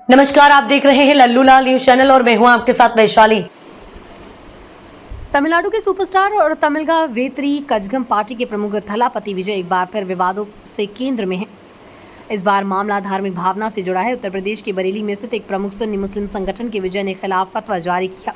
नमस्कार, आप देख रहे हैं लल्लू लाल न्यूज चैनल और मैं हूं आपके साथ वैशाली। तमिलनाडु के सुपरस्टार और तमिलगा वेत्री कजगम पार्टी के प्रमुख थलापति विजय एक बार फिर विवादों से केंद्र में हैं। इस बार मामला धार्मिक भावना से जुड़ा है। उत्तर प्रदेश के बरेली में स्थित एक प्रमुख सुन्नी मुस्लिम संगठन के विजय ने खिलाफ फतवा जारी किया।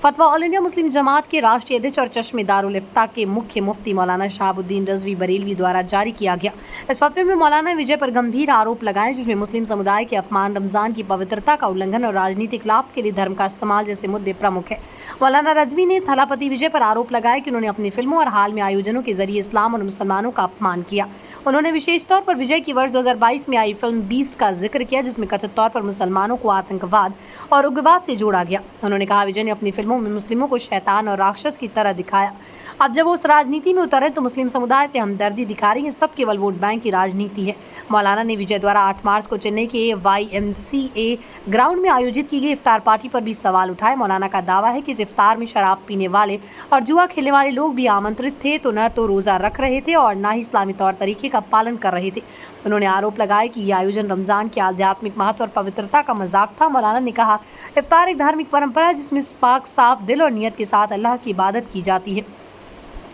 फतवा ऑल इंडिया मुस्लिम जमात के राष्ट्रीय अध्यक्ष और चश्मे दारुल इफ्ता के मुख्य मुफ्ती मौलाना शहाबुद्दीन रजवी बरेलवी द्वारा जारी किया गया। इस फतवे में मौलाना विजय पर गंभीर आरोप लगाए, जिसमें मुस्लिम समुदाय के अपमान, रमजान की पवित्रता का उल्लंघन और राजनीतिक लाभ के लिए धर्म का इस्तेमाल जैसे मुद्दे प्रमुख है। मौलाना रजवी ने थलापति विजय पर आरोप लगाया कि उन्होंने अपनी फिल्मों और हाल में आयोजनों के जरिए इस्लाम और मुसलमानों का अपमान किया। उन्होंने विशेष तौर पर विजय की वर्ष 2022 में आई फिल्म बीस्ट का जिक्र किया, जिसमें कथित तौर पर मुसलमानों को आतंकवाद और उग्रवाद से जोड़ा गया। उन्होंने कहा, विजय ने अपनी फिल्मों में मुस्लिमों को शैतान और राक्षस की तरह दिखाया। अब जब वो उस राजनीति में उतरे तो मुस्लिम समुदाय से हमदर्दी दिखा रही है। सब केवल वोट बैंक की राजनीति है। मौलाना ने विजय द्वारा 8 मार्च को चेन्नई के YMCA ग्राउंड में आयोजित की गई इफ्तार पार्टी पर भी सवाल उठाए। मौलाना का दावा है कि इस इफ्तार में शराब पीने वाले और जुआ खेलने वाले लोग भी आमंत्रित थे, तो न तो रोजा रख रहे थे और न ही इस्लामी तौर तरीके का पालन कर रहे थे। उन्होंने आरोप लगाया कि यह आयोजन रमजान के आध्यात्मिक महत्व और पवित्रता का मजाक था। मौलाना ने कहा, इफ्तार एक धार्मिक परंपरा है जिसमें पाक साफ दिल और नियत के साथ अल्लाह की इबादत की जाती है,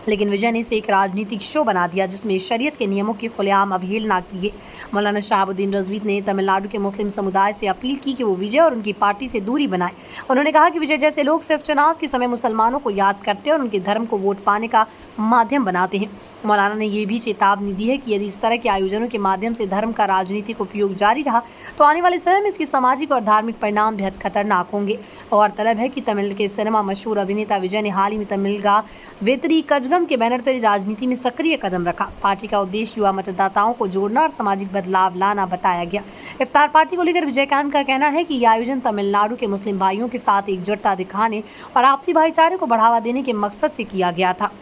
लेकिन विजय ने इसे एक राजनीतिक शो बना दिया जिसमें शरीयत के नियमों की खुलेआम अवहेलना की गई। मौलाना शहाबुद्दीन रजवी ने तमिलनाडु के मुस्लिम समुदाय से अपील की कि वो विजय और उनकी पार्टी से दूरी बनाए। उन्होंने कहा कि विजय जैसे लोग सिर्फ चुनाव के समय मुसलमानों को याद करते हैं और उनके धर्म को वोट पाने का माध्यम बनाते हैं। मौलाना ने यह भी चेतावनी दी है कि यदि इस तरह के आयोजनों के माध्यम से धर्म का राजनीतिक उपयोग जारी रहा तो आने वाले समय में इसके सामाजिक और धार्मिक परिणाम बेहद खतरनाक होंगे। और तलब है कि तमिल के सिनेमा मशहूर अभिनेता विजय ने हाल ही में तमिलगा वेत्री कजगम के बैनर तले राजनीति में सक्रिय कदम रखा। पार्टी का उद्देश्य युवा मतदाताओं को जोड़ना और सामाजिक बदलाव लाना बताया गया। इफ्तार पार्टी को लेकर विजयकांत का कहना है कि यह आयोजन तमिलनाडु के मुस्लिम भाइयों के साथ एकजुटता दिखाने और आपसी भाईचारे को बढ़ावा देने के मकसद से किया गया था।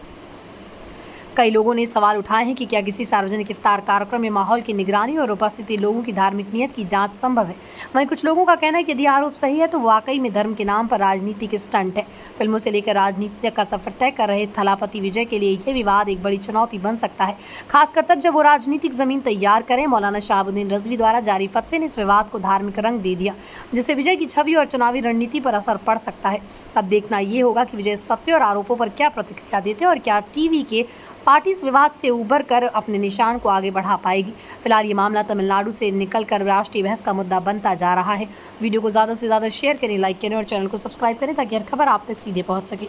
कई लोगों ने सवाल उठाए हैं कि क्या किसी सार्वजनिक इफ्तार कार्यक्रम में माहौल की निगरानी और उपस्थिति लोगों की धार्मिक नियत की जांच संभव है। वहीं कुछ लोगों का कहना है कि यदि आरोप सही है तो वाकई में धर्म के नाम पर राजनीति के स्टंट है। फिल्मों से लेकर राजनीति का सफर तय कर रहे थलापति विजय के लिए यह विवाद एक बड़ी चुनौती बन सकता है, खासकर तब जब वो राजनीतिक जमीन तैयार करें। मौलाना शहाबुद्दीन रजवी द्वारा जारी फतवे ने इस विवाद को धार्मिक रंग दे दिया, जिससे विजय की छवि और चुनावी रणनीति पर असर पड़ सकता है। अब देखना ये होगा कि विजय इस फतवे और आरोपों पर क्या प्रतिक्रिया देते हैं और क्या टीवी के पार्टी इस विवाद से उबर कर अपने निशान को आगे बढ़ा पाएगी। फिलहाल ये मामला तमिलनाडु से निकलकर राष्ट्रीय बहस का मुद्दा बनता जा रहा है। वीडियो को ज़्यादा से ज़्यादा शेयर करें, लाइक करें और चैनल को सब्सक्राइब करें ताकि हर खबर आप तक सीधे पहुंच सके।